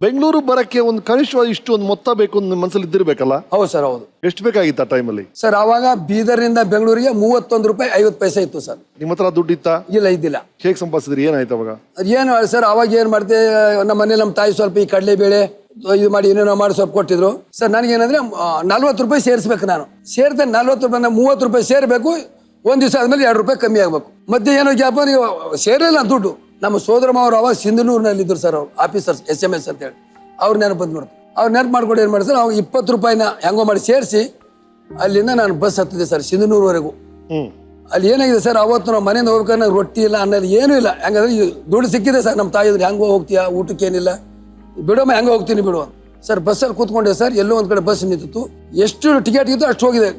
ಬೆಂಗಳೂರು ಬರಕ್ಕೆ ಒಂದು ಕನಿಷ್ಠವಾಗಿ ಇಷ್ಟು ಒಂದು ಮೊತ್ತ ಬೇಕು ಅಂತ ಮನಸ್ಸಲ್ಲಿ ಇದ್ದಿರ್ಬೇಕಲ್ಲ? ಹೌದು ಸರ್, ಹೌದು. ಎಷ್ಟು ಬೇಕಾಗಿತ್ತು ಆ ಟೈಮಲ್ಲಿ ಸರ್ ಆವಾಗ ಬೀದರ್ನಿಂದ ಬೆಂಗಳೂರಿಗೆ 31 ರೂಪಾಯಿ 50 ಪೈಸೆ ಇತ್ತು ಸರ್. ನಿಮ್ಮ ಹತ್ರ ದುಡ್ಡು ಇತ್ತಾ? ಇಲ್ಲ, ಇದ್ದಿಲ್ಲ. ಹೇಗೆ ಸಂಪಾದಿಸಿದ್ರಿ? ಏನಾಯ್ತು ಅವಾಗ? ಏನು ಸರ್, ಅವಾಗ ಏನ್ ಮಾಡ್ದೆ, ನಮ್ಮ ಮನೇಲಿ ನಮ್ಮ ತಾಯಿ ಸ್ವಲ್ಪ ಈ ಕಡಲೆಬೇಳೆ ಇದು ಮಾಡಿ ಏನೇನೋ ಮಾಡಿ ಸ್ವಲ್ಪ ಕೊಟ್ಟಿದ್ರು ಸರ್. ನನಗೇನಂದ್ರೆ 40 ರೂಪಾಯಿ ಸೇರಿಸ್ಬೇಕು. ನಾನು ಸೇರ್ದೆ 40 ರೂಪಾಯಿ, 30 ರೂಪಾಯಿ ಸೇರ್ಬೇಕು. ಒಂದ್ ದಿವಸ ಆದ್ಮೇಲೆ 2 ರೂಪಾಯಿ ಕಮ್ಮಿ ಆಗ್ಬೇಕು. ಮಧ್ಯೆ ಏನೋ ಗ್ಯಾಪ್, ನೀವು ಸೇರಿಲ್ಲ ದುಡ್ಡು. ನಮ್ಮ ಸೋದರ ಮಾವರು ಅವಾಗ ಸಿಂಧನೂರಿನಲ್ಲಿ ಇದ್ರು ಸರ್, ಅವ್ರು ಆಫೀಸರ್ಸ್ SMS ಅಂತ ಹೇಳಿ. ಅವ್ರು ನೆನಪು ಬಂದ್ಬಿಡ್ತು. ಅವ್ರು ನೆನಪು ಮಾಡ್ಕೊಂಡು ಏನು ಮಾಡಿ ಸರ್, ಅವ್ರು 20 ರೂಪಾಯಿನ ಹೆಂಗೋ ಮಾಡಿ ಸೇರಿಸಿ ಅಲ್ಲಿಂದ ನಾನು ಬಸ್ ಹತ್ತಿದೆ ಸರ್ ಸಿಂಧನೂರ್ವರೆಗೂ. ಅಲ್ಲಿ ಏನಾಗಿದೆ ಸರ್, ಅವತ್ತು ನಾವು ಮನೆಯಿಂದ ಹೋಗ್ಬೇಕಾದ್ರೆ ರೊಟ್ಟಿ ಇಲ್ಲ, ಅನ್ನ ಇಲ್ಲ, ಏನೂ ಇಲ್ಲ. ಹೆಂಗಂದ್ರೆ ದುಡ್ಡು ಸಿಕ್ಕಿದೆ ಸರ್. ನಮ್ಮ ತಾಯಿ ಹೆಂಗೋ ಹೋಗ್ತೀಯಾ, ಊಟಕ್ಕೇನಿಲ್ಲ, ಬಿಡೋಮ್ಮ ಹೆಂಗೋ ಹೋಗ್ತೀನಿ ಬಿಡುವ ಸರ್. ಬಸ್ಸಲ್ಲಿ ಕೂತ್ಕೊಂಡೆ ಸರ್. ಎಲ್ಲೋ ಒಂದ್ ಕಡೆ ಬಸ್ ನಿಂತಿತ್ತು. ಎಷ್ಟು ಟಿಕೆಟ್ ಇತ್ತು ಅಷ್ಟು ಹೋಗಿದೆ.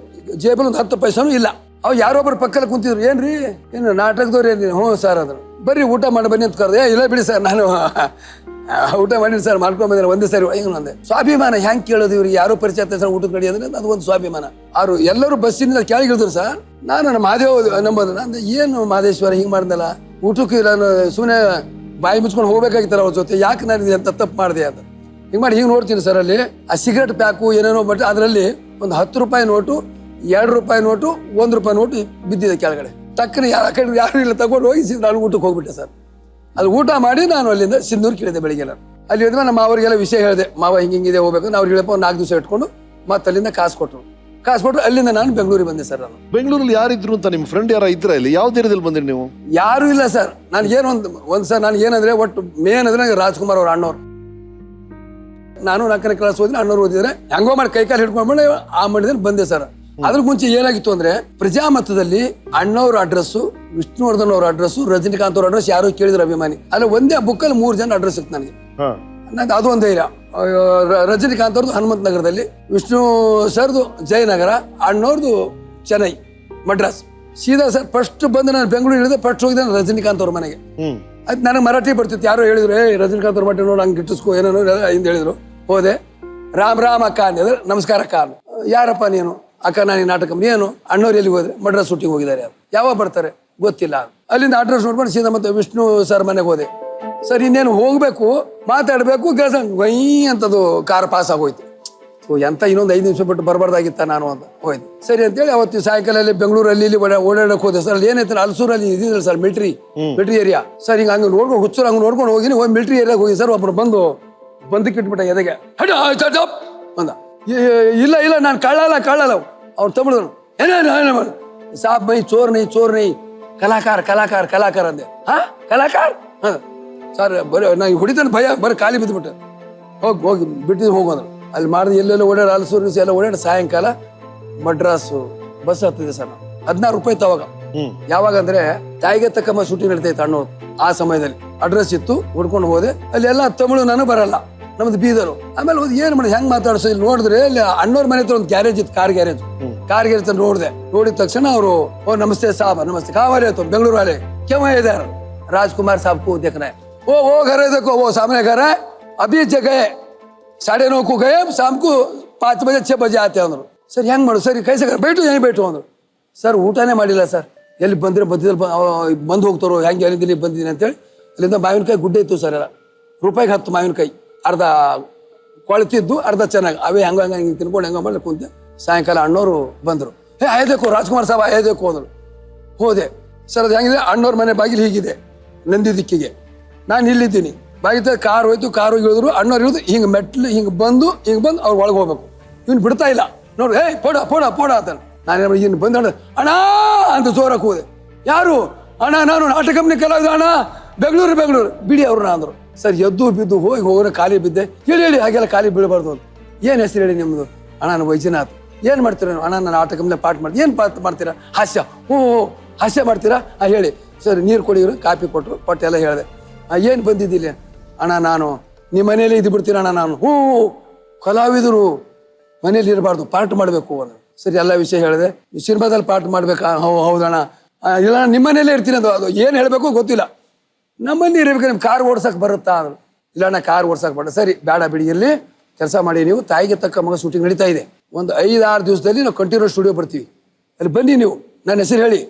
ಜೇಬಲ್ಲಿ ಒಂದು 10 ಪೈಸನೂ ಇಲ್ಲ. ಅವ್ ಯಾರೊಬ್ಬರು ಪಕ್ಕದಲ್ಲಿ ಕುಂತಿದ್ರು. ಏನ್ರಿ, ಏನು ನಾಟಕದವ್ರು ಏನ್ರಿ? ಹ್ಞೂ ಸರ್ ಅಂದ್ರು. ಬರ್ರಿ ಊಟ ಮಾಡಿ ಬನ್ನಿ ಅಂತ ಕರೆದೆ. ಇಲ್ಲ ಬಿಡಿ ಸರ್, ನಾನು ಊಟ ಮಾಡೀನಿ ಸರ್, ಮಾಡ್ಕೊಂಡ್ ಬಂದ್ರೆ ಒಂದೇ ಸರಿ ಹಿಂಗೆ ಸ್ವಾಭಿಮಾನ ಹೆಂಗೆ ಕೇಳೋದು ಇವ್ರಿಗೆ? ಯಾರೋ ಪರಿಚಯ ಆಗ್ತದೆ ಸರ್ ಊಟಕ್ಕೆ ನಡಿ ಅಂದ್ರೆ ಅದು ಒಂದು ಸ್ವಾಭಿಮಾನ. ಅವ್ರು ಎಲ್ಲರೂ ಬಸ್ಸಿನಿಂದ ಕೆಳಗೆ ಇಳಿದ್ರು ಸರ್. ನಾನು ನಮ್ಮ ಮಹಾದೇವ ನಂಬೋದು ನಂದು, ಏನು ಮಹದೇಶ್ವರ ಹಿಂಗೆ ಮಾಡ್ದಲ್ಲ, ಊಟಕ್ಕೆ ನಾನು ಸುಮ್ಮನೆ ಬಾಯಿ ಮುಚ್ಕೊಂಡು ಹೋಗ್ಬೇಕಾಗಿತ್ತಲ್ಲ ಅವ್ರ ಜೊತೆ, ಯಾಕೆ ನಾನು ಎಂತ ತಪ್ಪು ಮಾಡಿದೆ ಅಂತ ಹಿಂಗೆ ಮಾಡಿ ಹಿಂಗೆ ನೋಡ್ತೀನಿ ಸರ್. ಅಲ್ಲಿ ಆ ಸಿಗರೆಟ್ ಪ್ಯಾಕು ಏನೇನೋ ಬಟ್ ಅದರಲ್ಲಿ ಒಂದು 10 ರೂಪಾಯಿ ನೋಟು, 2 ರೂಪಾಯಿ ನೋಟು, 1 ರೂಪಾಯಿ ನೋಟು ಬಿದ್ದಿದೆ ಕೆಳಗಡೆ. ತಕ್ಕನ ಯಾರು ಇಲ್ಲ, ತಗೊಂಡು ಹೋಗಿ ನಾನು ಊಟಕ್ಕೆ ಹೋಗ್ಬಿಟ್ಟೆ ಸರ್. ಅಲ್ಲಿ ಊಟ ಮಾಡಿ ನಾನು ಅಲ್ಲಿಂದ ಸಿಂಧೂರು ಕೇಳಿದೆ ಬೆಳಿಗ್ಗೆ. ನಾನು ಅಲ್ಲಿ ಹೋದ್ಮೇಲೆ ನಮ್ಮ ಅವರಿಗೆಲ್ಲ ವಿಷಯ ಹೇಳಿದೆ, ಮಾವ ಹಿಂಗಿದೆ ಹೋಗ್ಬೇಕು. ಅವ್ರು ಹೇಳಪ್ಪ 4 ದಿವಸ ಇಟ್ಕೊಂಡು ಮತ್ತೆ ಅಲ್ಲಿಂದ ಕಾಸು ಕೊಟ್ಟರು. ಅಲ್ಲಿಂದ ನಾನು ಬೆಂಗಳೂರಿಗೆ ಬಂದೆ ಸರ್. ನಾನು ಬೆಂಗಳೂರಲ್ಲಿ ಯಾರಿದ್ರು ಅಂತ ನಿಮ್ಮ ಫ್ರೆಂಡ್ ಯಾರ ಇದ್ರ? ಇಲ್ಲಿ ಯಾವ ಏರಿಯಾದಲ್ಲಿ ಬಂದ್ರಿ ನೀವು? ಯಾರು ಇಲ್ಲ ಸರ್. ನನಗೇನೊಂದು ಸರ್, ನನಗೆ ಏನಂದ್ರೆ ಒಟ್ಟು ಮೇನ್ ಅಂದ್ರೆ ರಾಜ್ಕುಮಾರ್ ಅವ್ರ ಅಣ್ಣವ್ರು. ನಾನು 4ನೇ ಕ್ಲಾಸ್ ಓದಿದ್ರೆ, ಅಣ್ಣವ್ರು ಓದಿದ್ರೆ, ಹೆಂಗೋ ಮಾಡಿ ಕೈಕಾಲು ಹಿಡ್ಕೊಂಡ್ಬಿಟ್ಟು ಆ ಮಾಡಿದ್ರೆ ಬಂದೆ ಸರ್. ಅದ್ರ ಮುಂಚೆ ಏನಾಗಿತ್ತು ಅಂದ್ರೆ, ಪ್ರಜಾಮತದಲ್ಲಿ ಅಣ್ಣವ್ರ ಅಡ್ರೆಸ್ಸು, ವಿಷ್ಣುವರ್ಧನ್ ಅವ್ರ ಅಡ್ರೆಸ್ಸು, ರಜನಿಕಾಂತ್ ಅವ್ರ ಅಡ್ರೆಸ್ ಯಾರು ಕೇಳಿದ್ರು ಅಭಿಮಾನಿ. ಅಲ್ಲ ಒಂದೇ ಬುಕ್ಕಲ್ಲಿ 3 ಜನ ಅಡ್ರೆಸ್ ಇತ್ತು ನನಗೆ. ನಂದು ಅದು ಒಂದು ಧೈರ್ಯ. ರಜನಿಕಾಂತ್ ಅವ್ರದ್ದು ಹನುಮಂತ ನಗರದಲ್ಲಿ, ವಿಷ್ಣು ಸರ್ದು ಜಯನಗರ, ಅಣ್ಣವ್ರದ್ದು ಚೆನ್ನೈ ಮಡ್ರಾಸ್. ಸೀದಾ ಸರ್ ಫಸ್ಟ್ ಬಂದು ನಾನು ಬೆಂಗಳೂರು ಇಳಿದೆ. ಫಸ್ಟ್ ಹೋಗಿದ್ದೆ ರಜನಿಕಾಂತ್ ಅವ್ರ ಮನೆಗೆ. ಅದು ನನಗೆ ಮರಾಠಿ ಬರ್ತಿತ್ತು. ಯಾರೋ ಹೇಳಿದ್ರು, ರಜನಿಕಾಂತ್ ಅವ್ರ ಮಟ್ಟ ನೋಡಿ ಹಂಗೆ ಗಿಟ್ಟಿಸ್ಕೋ ಏನೋ ಹಿಂದೆ ಹೇಳಿದ್ರು. ಹೋದೆ. ರಾಮ್ ಅಕ್ಕ ಅಂದಿದ್ರೆ, ನಮಸ್ಕಾರ ಅಕ್ಕ. ಯಾರಪ್ಪ ನೀನು? ಅಕ್ಕ ನಾನು ಈ ನಾಟಕ. ಏನು? ಅಣ್ಣವ್ರು ಎಲ್ಲಿಗೆ ಹೋದ್ರೆ? ಮಡ್ರಾಸ್ ಶೂಟಿಂಗ್ ಹೋಗಿದ್ದಾರೆ. ಯಾವಾಗ ಬರ್ತಾರೆ ಗೊತ್ತಿಲ್ಲ. ಅಲ್ಲಿಂದ ಅಡ್ರೆಸ್ ನೋಡ್ಕೊಂಡು ಸೀದಾ ಮತ್ತೆ ವಿಷ್ಣು ಸರ್ ಮನೆಗೆ ಹೋದೆ. ಸರ್ ಇನ್ನೇನು ಹೋಗ್ಬೇಕು, ಮಾತಾಡ್ಬೇಕು, ಕೆಲಸ ವೈ ಅಂತದು ಕಾರ್ ಪಾಸ್ ಆಗೋಯ್ತು. ಎಂತ ಇನ್ನೊಂದು 5 ನಿಮಿಷ ಬಿಟ್ಟು ಬರಬಾರ್ದಾಗಿತ್ತ ನಾನು ಅಂತ ಹೋಯ್ತು. ಸರಿ ಅಂತೇಳಿ ಅವತ್ತು ಸಾಯಂಕಾಲದಲ್ಲಿ ಬೆಂಗಳೂರಲ್ಲಿ ಇಲ್ಲಿ ಓಡಾಡಕ್ಕೆ ಹೋದೆ ಸರ್. ಅಲ್ಲಿ ಏನೈತೆ ಅಲ್ಸೂರಲ್ಲಿ ಇದಿಲ್ಲ ಸರ್, ಮಿಲಿಟರಿ ಏರಿಯಾ ಸರ್. ಹಿಂಗೆ ಹಂಗೆ ನೋಡ್ಕೊಂಡು ಹುಚ್ಚರು ಹಂಗೆ ನೋಡ್ಕೊಂಡು ಹೋಗಿನಿ. ಹೋಗಿ ಮಿಲಿಟರಿ ಏರಿಯಾಗೆ ಹೋಗಿ ಸರ್. ಒಬ್ರು ಬಂದಕ್ಕೆ ಇಟ್ಬಿಟ್ಟ ಎದೆಗೆ. ಅಂದ, ಇಲ್ಲ ನಾನು ಕಳ್ಳಲ್ಲ. ಅವ್ರು ತಮಿಳು ಏನೇನು ಸಾಬ್ ಮೈ ಚೋರ್ ನೈ ಕಲಾಕಾರ ಅಂದೆ. ಕಲಾಕಾರ ಸರ್ ಬರೀ ನಾನು ಹೊಡಿತಾನೆ ಭಯ, ಬರೀ ಖಾಲಿ ಬಿದ್ದುಬಿಟ್ಟೆ. ಹೋಗಿ ಬಿಟ್ಟಿದ್ದು ಹೋಗೋದು. ಅಲ್ಲಿ ಮಾಡಿದ ಎಲ್ಲೆಲ್ಲ ಓಡಾಡಿ ಅಲ್ಸೂರು ಎಲ್ಲ ಓಡಾಡಿ ಸಾಯಂಕಾಲ ಮಡ್ರಾಸು ಬಸ್ ಹತ್ತಿದೆ ಸರ್. ನಾವು 16 ರೂಪಾಯಿ ಇತ್ತು ಅವಾಗ. ಯಾವಾಗ ಅಂದ್ರೆ ತಾಯಿಗೆ ತಕ್ಕಮ್ಮ ಶೂಟಿಂಗ್ ನಡೀತಾ ಇತ್ತು ಅಣ್ಣವ್ರು. ಆ ಸಮಯದಲ್ಲಿ ಅಡ್ರೆಸ್ ಇತ್ತು, ಹುಡ್ಕೊಂಡು ಹೋದೆ. ಅಲ್ಲಿ ಎಲ್ಲ ತಮಿಳು ನಾನು ಬರಲ್ಲ, ನಮ್ದು ಬೀದರು. ಆಮೇಲೆ ಹೋದ್ ಏನ್ ಮಾಡಿ ಹೆಂಗ್ ಮಾತಾಡ್ಸೋ ಇಲ್ಲಿ ನೋಡಿದ್ರೆ, ಇಲ್ಲಿ ಅಣ್ಣವ್ರ ಮನೆ ಹತ್ರ ಒಂದು ಗ್ಯಾರೇಜ್ ಇತ್ತು, ಕಾರ್ ಗ್ಯಾರೇಜ್ ನೋಡಿದೆ. ನೋಡಿದ ತಕ್ಷಣ ಅವರು, ಓ ನಮಸ್ತೆ ಸಾಬ್, ನಮಸ್ತೆ ಕಾವರೆ ಆಯ್ತು ಬೆಂಗಳೂರು वाले क्यों है इधर? राजकुमार साहब को देखना है. वो घर है, देखो वो सामने घर है. अभी गए 9:30 को गए, शाम को 5 बजे 6 बजे आते ಅಂದ್ರು. ಸರ್ ಹೆಂಗ್ ಮಾಡು ಸರ್, ಕೈಸ ಬೇಟು ಹೆಂಗ್ ಬೇಟು ಅಂದ್ರು. ಸರ್ ಊಟನೇ ಮಾಡಿಲ್ಲ ಸರ್. ಎಲ್ಲಿ ಬಂದ್ರೆ ಬಂದು ಹೋಗ್ತಾರೋ, ಹೆಂಗೆ ಎಲ್ಲಿಂದ ಬಂದಿದ್ದೀನಿ ಅಂತೇಳಿ ಅಲ್ಲಿಂದ ಮಾವಿನಕಾಯಿ ಗುಡ್ಡೆ ಇತ್ತು ಸರ್. ಎಲ್ಲ ರೂಪಾಯಿಗೆ 10 ಮಾವಿನಕಾಯಿ, ಅರ್ಧ ಕೊಳ್ತಿದ್ದು, ಅರ್ಧ ಚೆನ್ನಾಗಿ ಅವೇ ಹಂಗೆ ತಿನ್ಕೊಂಡು ಹೆಂಗ ಮಾಡಿ ಕುಂತೆ. ಸಾಯಂಕಾಲ ಅಣ್ಣವ್ರು ಬಂದರು. ಆಯ್ದೇಕು ರಾಜ್ಕುಮಾರ್ ಸಾಬ್ ಆಯ್ದೇಕು ಅಂದ್ರು. ಹೋದೆ ಸರ್. ಅದು ಹೆಂಗಿದೆ, ಅಣ್ಣವ್ರ ಮನೆ ಬಾಗಿಲು ಹೀಗಿದೆ, ನಂದಿ ದಿಕ್ಕಿಗೆ. ನಾನು ಇಲ್ಲಿದ್ದೀನಿ. ಬಾಗಿಲ ಕಾರ್ ಹೋಯ್ತು, ಕಾರ್ ಹೋಗಿ ಇಳಿದ್ರು. ಅಣ್ಣವ್ರು ಇಳಿದು ಹಿಂಗೆ ಮೆಟ್ಲು ಹಿಂಗೆ ಬಂದು ಅವ್ರು ಒಳಗೆ ಹೋಗ್ಬೇಕು. ಇವ್ನು ಬಿಡ್ತಾ ಇಲ್ಲ. ನೋಡ್ರಿ, ಪೋಡ ಅಂತ. ನಾನು ಇನ್ನು ಬಂದ ಅಣ್ಣ ಅಂತ ಜೋರಕ್ಕೆ ಹೋದೆ. ಯಾರು? ಅಣ್ಣ ನಾನು ನಾಟಕ ಕಂಪ್ನಿ ಕಲಾವಿದ ಅಣ್ಣ, ಬೆಂಗಳೂರು ಬಿಡಿ ಅವ್ರನ್ನ ಅಂದರು. ಸರ್ ಎದ್ದು ಬಿದ್ದು ಹೋಗೋಣ ಖಾಲಿ ಬಿದ್ದೆ. ಹೇಳಿ ಹಾಗೆಲ್ಲ ಖಾಲಿ ಬೀಳಬಾರ್ದು ಅಂತ. ಏನು ಹೆಸರು ಹೇಳಿ ನಿಮ್ಮದು? ಅಣ್ಣ ನಾನು ವೈಜನಾಥ್. ಏನು ಮಾಡ್ತೀರ? ಅಣ್ಣ ನಾನು ನಾಟಕ ಕಂಪ್ನಿ ಪಾಠ ಮಾಡ್ತೀನಿ. ಏನು ಪಾಠ ಮಾಡ್ತೀರಾ? ಹಾಸ್ಯ. ಹಾಸ್ಯ ಮಾಡ್ತೀರಾ? ಹೇಳಿ ಸರ್. ನೀರು ಕೊಡಿದ್ರು, ಕಾಫಿ ಕೊಟ್ಟು ಎಲ್ಲ ಹೇಳಿದೆ. ಏನು ಬಂದಿದ್ದಿಲ್ಲ? ಅಣ್ಣ ನಾನು ನಿಮ್ಮ ಮನೇಲಿ ಇದ್ದು ಬಿಡ್ತೀನಿ ಅಣ್ಣ ನಾನು. ಕಲಾವಿದರು ಮನೇಲಿ ಇರಬಾರ್ದು, ಪಾಠ ಮಾಡಬೇಕು ಅನ್ನೋ. ಸರಿ ಎಲ್ಲ ವಿಷಯ ಹೇಳಿದೆ. ಸಿನಿಮಾದಲ್ಲಿ ಪಾಠ ಮಾಡ್ಬೇಕಾ? ಹೌದಣ್ಣ. ಇಲ್ಲ ನಿಮ್ಮ ಮನೇಲೇ ಇರ್ತೀನಿ ಅದು ಏನು ಹೇಳಬೇಕು ಗೊತ್ತಿಲ್ಲ. ನಮ್ಮಲ್ಲಿ ಇರಬೇಕು, ನಿಮ್ಗೆ ಕಾರ್ ಓಡ್ಸಕ್ಕೆ ಬರುತ್ತಾ ಅಂದರು. ಇಲ್ಲ ಅಣ್ಣ ಕಾರ್ ಓಡ್ಸಕ್ಕೆ ಬರ. ಸರಿ ಬೇಡ ಬಿಡಿ, ಇರಲಿ ಕೆಲಸ ಮಾಡಿ. ನೀವು ತಾಯಿಗೆ ತಕ್ಕ ಮಗ ಶೂಟಿಂಗ್ ನಡೀತಾ ಇದೆ. ಒಂದು 5-6 ದಿವಸದಲ್ಲಿ ನಾವು ಕಂಟಿನ್ಯೂ ಸ್ಟುಡಿಯೋ ಬರ್ತೀವಿ, ಅಲ್ಲಿ ಬನ್ನಿ ನೀವು. ನನ್ನ ಹೆಸರು ಹೇಳಿ,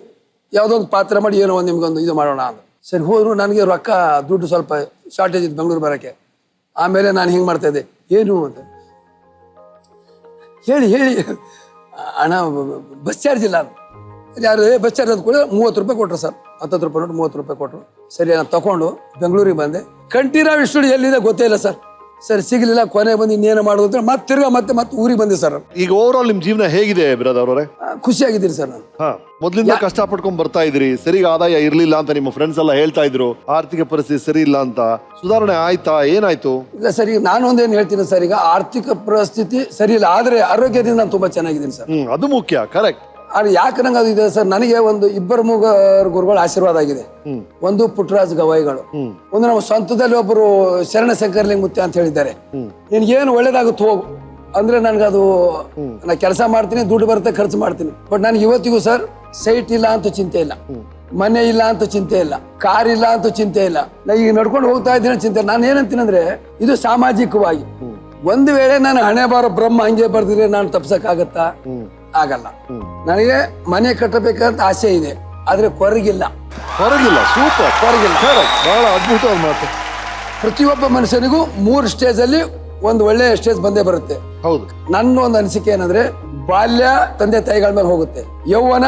ಯಾವುದೋ ಒಂದು ಪಾತ್ರ ಮಾಡಿ ಏನೋ ಒಂದು ನಿಮ್ಗೊಂದು ಇದು ಮಾಡೋಣ ಅಂದರು. ಸರಿ ಹೋದ್ರು. ನನಗೆ ರೊಕ್ಕ ದುಡ್ಡು ಸ್ವಲ್ಪ ಶಾರ್ಟೇಜ್ ಇತ್ತು ಬೆಂಗಳೂರು ಬರೋಕ್ಕೆ. ಆಮೇಲೆ ನಾನು ಹಿಂಗೆ ಮಾಡ್ತಾ ಇದ್ದೆ, ಏನು ಅಂತ ಹೇಳಿ ಅಣ್ಣ ಬಸ್ ಚಾರ್ಜ್ ಇಲ್ಲ ಅದು. ಯಾರು ಬಸ್ ಚಾರ್ಜ್ ಅದು ಕೂಡ 30 ರೂಪಾಯಿ ಕೊಟ್ಟರು ಸರ್, 10 ರೂಪಾಯಿ ನೋಟು 30 ರೂಪಾಯಿ ಕೊಟ್ಟರು. ಸರಿ ನಾನು ತಗೊಂಡು ಬೆಂಗಳೂರಿಗೆ ಬಂದೆ. ಕಂಠೀರವ ಸ್ಟುಡಿಯೋ ಎಲ್ಲಿದೆ ಗೊತ್ತೇ ಇಲ್ಲ ಸರ್. ಸರಿ ಸಿಗಲಿಲ್ಲ, ಕೊನೆ ಬಂದು ಇನ್ನೇನು ಮಾಡೋದು ಅಂತ ಮತ್ತೆ ತಿರ್ಗಾ ಮತ್ತೆ ಊರಿಗೆ ಬಂದೆ ಸರ್. ಈಗ ಓವರ್ ಆಲ್ ನಿಮ್ ಜೀವನ ಹೇಗಿದೆ ಬ್ರದರ್ ಅವರೇ? ಖುಷಿಯಾಗಿದ್ದೀನಿ ಸರ್ ನಾನು. ಮೊದ್ಲಿಂದ ಕಷ್ಟ ಪಡ್ಕೊಂಡ್ ಬರ್ತಾ ಇದ್ರಿ, ಸರಿಗೆ ಆದಾಯ ಇರ್ಲಿಲ್ಲ ಅಂತ ನಿಮ್ಮ ಫ್ರೆಂಡ್ಸ್ ಎಲ್ಲ ಹೇಳ್ತಾ ಇದ್ರು, ಆರ್ಥಿಕ ಪರಿಸ್ಥಿತಿ ಸರಿ ಇಲ್ಲ ಅಂತ. ಸುಧಾರಣೆ ಆಯ್ತಾ? ಏನಾಯ್ತು? ಇಲ್ಲ ಸರ್, ಈಗ ನಾನು ಒಂದೇನು ಹೇಳ್ತೀನಿ ಸರ್, ಈಗ ಆರ್ಥಿಕ ಪರಿಸ್ಥಿತಿ ಸರಿ ಇಲ್ಲ, ಆದ್ರೆ ಆರೋಗ್ಯದಿಂದ ನಾನು ತುಂಬಾ ಚೆನ್ನಾಗಿದ್ದೀನಿ ಸರ್. ಅದು ಮುಖ್ಯ, ಕರೆಕ್ಟ್. ಆದ್ರೆ ಯಾಕೆ ನಂಗೆ ಅದು ಇದೆ ಸರ್, ನನಗೆ ಒಂದು ಇಬ್ಬರು ಗುರುಗಳ ಆಶೀರ್ವಾದ ಆಗಿದೆ. ಒಂದು ಪುಟ್ಟರಾಜ್ ಗವಾಯಿಗಳು, ಒಂದು ನಮ್ಮ ಸ್ವಂತದಲ್ಲಿ ಒಬ್ಬರು ಶರಣ ಶಂಕರಲಿಂಗ ಮುತ್ಯ ಅಂತ ಹೇಳಿದ್ದಾರೆ. ನಿನ್ಗೇನು ಒಳ್ಳೇದಾಗುತ್ತೆ ಹೋಗು ಅಂದ್ರೆ ನನ್ಗದು, ನಾ ಕೆಲಸ ಮಾಡ್ತೀನಿ, ದುಡ್ಡು ಬರುತ್ತೆ, ಖರ್ಚು ಮಾಡ್ತೀನಿ. ಬಟ್ ನನ್ಗೆ ಇವತ್ತಿಗೂ ಸರ್ ಸೈಟ್ ಇಲ್ಲ ಅಂತ ಚಿಂತೆ ಇಲ್ಲ, ಮನೆ ಇಲ್ಲ ಅಂತ ಚಿಂತೆ ಇಲ್ಲ, ಕಾರ್ ಇಲ್ಲ ಅಂತ ಚಿಂತೆ ಇಲ್ಲ. ನಾ ಈಗ ನಡ್ಕೊಂಡು ಹೋಗ್ತಾ ಇದ್ದೀನಿ ಚಿಂತೆ ಇಲ್ಲ. ನಾನು ಏನಂತೀನಿ ಅಂದ್ರೆ, ಇದು ಸಾಮಾಜಿಕವಾಗಿ ಒಂದು ವೇಳೆ ನಾನು ಹಣೆ ಬಾರ ಬ್ರಹ್ಮ ಹಂಗೆ ಬರ್ದಿದ್ರೆ ನಾನು ತಪ್ಸಕ್ಕಾಗತ್ತಾ? ಆಗಲ್ಲ. ನನಗೆ ಮನೆ ಕಟ್ಟಬೇಕಂತ ಆಸೆ ಇದೆ, ಆದ್ರೆ ಕೊರಗಿಲ್ಲ. ಸೂಪರ್, ಕೊರಗಿಲ್ಲ. ಬಹಳ ಅದ್ಭುತವಾದ ಮಾತು. ಪ್ರತಿಯೊಬ್ಬ ಮನುಷ್ಯನಿಗೂ 3 ಸ್ಟೇಜ್ ಅಲ್ಲಿ ಒಂದು ಒಳ್ಳೆ ಸ್ಟೇಜ್ ಬಂದೇ ಬರುತ್ತೆ. ಹೌದು. ನನ್ನ ಒಂದು ಅನಿಸಿಕೆ ಏನಂದ್ರೆ, ಬಾಲ್ಯ ತಂದೆ ತಾಯಿಗಳ ಮೇಲೆ ಹೋಗುತ್ತೆ, ಯೌವನ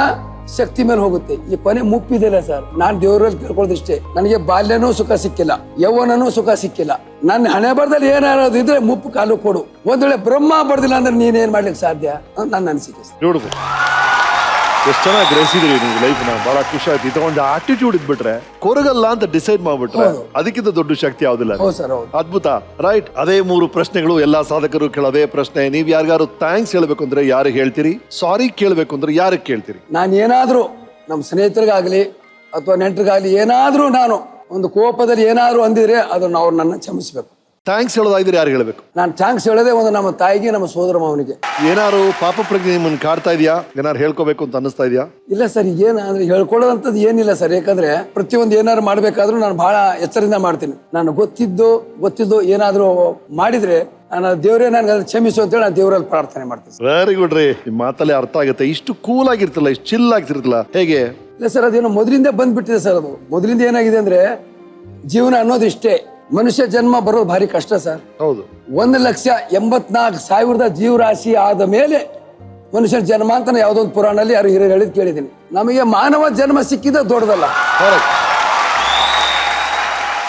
ಶಕ್ತಿ ಮೇಲೆ ಹೋಗುತ್ತೆ, ಈ ಕೊನೆ ಮುಪ್ಪಿದೆಲ್ಲ ಸರ್. ನಾನ್ ದೇವರಲ್ಲಿ ಕೇಳ್ಕೊಳ್ಳೋದಿಷ್ಟೇ, ನನಗೆ ಬಾಲ್ಯನೂ ಸುಖ ಸಿಕ್ಕಿಲ್ಲ, ಯೌವನನೂ ಸುಖ ಸಿಕ್ಕಿಲ್ಲ. ನನ್ನ ಹಣೆ ಬರದಲ್ಲಿ ಏನಾರೋದು ಇದ್ರೆ ಮುಪ್ಪು ಕಾಲು ಕೊಡು. ಒಂದ್ ವೇಳೆ ಬ್ರಹ್ಮ ಬರ್ದಿಲ್ಲ ಅಂದ್ರೆ ನೀನೇನ್ ಮಾಡ್ಲಿಕ್ಕೆ ಸಾಧ್ಯ ಅಂತ ನನ್ನ ಅನಿಸಿಕೆ. ನೋಡ್ಬೋದು ಎಷ್ಟು ಚೆನ್ನಾಗಿ ಗ್ರಹಿಸಿದ್ರಿ ನೀವು ಲೈಫ್ ನ. ಬಹಳ ಖುಷಿ ಆಯ್ತು. ಇದೊಂದು ಆಟಿಟ್ಯೂಡ್ ಇದ್ಬಿಟ್ರೆ, ಕೊರಗಲ್ಲ ಅಂತ ಡಿಸೈಡ್ ಮಾಡ್ಬಿಟ್ರೆ ಅದಕ್ಕಿಂತ ದೊಡ್ಡ ಶಕ್ತಿ ಯಾವ್ದಿಲ್ಲ. ಅದ್ಭುತ, ರೈಟ್? ಅದೇ 3 ಪ್ರಶ್ನೆಗಳು ಎಲ್ಲಾ ಸಾಧಕರು ಕೇಳೋದೇ ಪ್ರಶ್ನೆ. ನೀವ್ ಯಾರಿಗಾರು ಥ್ಯಾಂಕ್ಸ್ ಹೇಳ್ಬೇಕು ಅಂದ್ರೆ ಯಾರಿಗೆ ಹೇಳ್ತೀರಿ? ಸಾರಿ ಕೇಳ್ಬೇಕು ಅಂದ್ರೆ ಯಾರಿಗೆ ಕೇಳ್ತೀರಿ? ನಾನು ಏನಾದ್ರೂ ನಮ್ಮ ಸ್ನೇಹಿತರಿಗಾಗ್ಲಿ ಅಥವಾ ನೆಂಟರಿಗಾಗ್ಲಿ ಏನಾದ್ರೂ ನಾನು ಒಂದು ಕೋಪದಲ್ಲಿ ಏನಾದ್ರೂ ಅಂದಿದ್ರೆ ಅದನ್ನ ಅವ್ರು ನನ್ನ ಕ್ಷಮಿಸ್ಬೇಕು. ಥ್ಯಾಂಕ್ಸ್ ಹೇಳೋದಾಗಿದ್ರೆ ಯಾರು ಹೇಳ್ಬೇಕು? ನಾನು ಥ್ಯಾಂಕ್ಸ್ ಹೇಳೋದೇ ಒಂದು ನಮ್ಮ ತಾಯಿಗೆ, ನಮ್ಮ ಸೋದರ ಮಾವನಿಗೆ. ಏನಾರು ಪಾಪ ಪ್ರಜ್ಞೆ ನಿಮ್ಮನ್ನು ಕಾಡ್ತಾ ಇದೆಯಾ? ಏನಾರು ಹೇಳ್ಕೋಬೇಕು ಅಂತ ಅನಿಸ್ತಾ ಇದೆಯಾ? ಇಲ್ಲ ಸರ್, ಏನಂದ್ರೆ ಹೇಳ್ಕೊಳ್ಳೋದಂಥದ್ದು ಏನಿಲ್ಲ ಸರ್. ಯಾಕಂದ್ರೆ ಪ್ರತಿಯೊಂದು ಏನಾದ್ರು ಮಾಡ್ಬೇಕಾದ್ರೂ ನಾನು ಬಹಳ ಎಚ್ಚರದಿಂದ ಮಾಡ್ತೀನಿ. ನಾನು ಗೊತ್ತಿದ್ದು ಏನಾದ್ರು ಮಾಡಿದ್ರೆ ನಾನು ದೇವರೇ ನನಗೆ ಅದನ್ನ ಕ್ಷಮಿಸು ಅಂತೇಳಿ ನಾನು ದೇವರಲ್ಲಿ ಪ್ರಾರ್ಥನೆ ಮಾಡ್ತೀನಿ. ವೆರಿ ಗುಡ್ ರೀ. ನಿಮ್ಮ ಮಾತಲ್ಲೇ ಅರ್ಥ ಆಗುತ್ತೆ. ಇಷ್ಟು ಕೂಲ್ ಆಗಿರ್ತಲ್ಲ, ಇಷ್ಟು ಚಿಲ್ ಆಗ್ತಿರ್ತಲ್ಲ, ಹೇಗೆ? ಇಲ್ಲ ಸರ್, ಅದೇನೋ ಮೊದಲಿಂದ ಬಂದ್ಬಿಟ್ಟಿದೆ ಸರ್. ಅದು ಮೊದಲಿಂದ ಏನಾಗಿದೆ ಅಂದ್ರೆ, ಜೀವನ ಅನ್ನೋದು ಇಷ್ಟೇ. ಮನುಷ್ಯ ಜನ್ಮ ಬರೋದು ಭಾರಿ ಕಷ್ಟ ಸರ್. ಹೌದು. 1,84,000 ಜೀವರಾಶಿ ಆದ ಮೇಲೆ ಮನುಷ್ಯನ ಜನ್ಮ ಅಂತ ಯಾವುದೋ ಒಂದು ಪುರಾಣಲ್ಲಿ ಯಾರು ಹಿರಿಯರು ಹೇಳಿದ್ ಕೇಳಿದ್ದೀನಿ. ನಮಗೆ ಮಾನವ ಜನ್ಮ ಸಿಕ್ಕಿದ ದೊಡ್ಡದಲ್ಲ.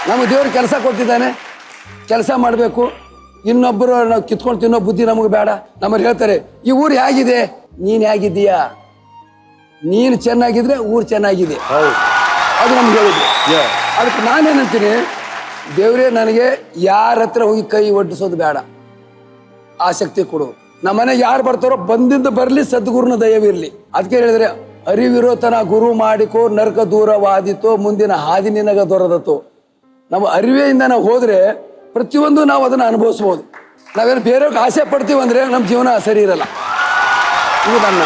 ನಮಗೆ ದೇವರು ಕೆಲಸ ಕೊಟ್ಟಿದ್ದಾನೆ, ಕೆಲಸ ಮಾಡಬೇಕು. ಇನ್ನೊಬ್ಬರು ನಾವು ಕಿತ್ಕೊಂಡು ತಿನ್ನೋ ಬುದ್ಧಿ ನಮಗೆ ಬೇಡ. ನಮ್ಮಲ್ಲಿ ಹೇಳ್ತಾರೆ, ಈ ಊರು ಹೇಗಿದೆ, ನೀನ್ ಹೇಗಿದ್ದೀಯಾ? ನೀನು ಚೆನ್ನಾಗಿದ್ರೆ ಊರು ಚೆನ್ನಾಗಿದೆ, ಅದು ನಮ್ಗೆ ಹೇಳಿದ್ರು. ಅದಕ್ಕೆ ನಾನೇನಂತೀನಿ, ದೇವ್ರೇ ನನಗೆ ಯಾರ ಹತ್ರ ಹೋಗಿ ಕೈ ಒಡ್ಡಿಸೋದು ಬೇಡ, ಆಸಕ್ತಿ ಕೊಡು. ನಮ್ಮನೆಗೆ ಯಾರು ಬರ್ತಾರೋ ಬಂದಿಂದ ಬರ್ಲಿ, ಸದ್ಗುರುನ ದಯವಿರ್ಲಿ. ಅದಕ್ಕೆ ಹೇಳಿದ್ರೆ, ಅರಿವಿರೋತನ ಗುರು ಮಾಡಿಕೋ, ನರಕ ದೂರವಾದಿತೋ, ಮುಂದಿನ ಹಾದಿ ನಿನಗ ದೊರದತೋ. ನಮ್ಮ ಅರಿವೆಯಿಂದ ನಾವು ಹೋದ್ರೆ ಪ್ರತಿಯೊಂದು ನಾವು ಅದನ್ನ ಅನುಭವಿಸ್ಬೋದು. ನಾವೇನು ಬೇರೆಯವ್ರಿಗೆ ಆಸೆ ಪಡ್ತೀವಂದ್ರೆ ನಮ್ಮ ಜೀವನ ಸರಿ ಇರಲ್ಲ. ಇದು ನನ್ನ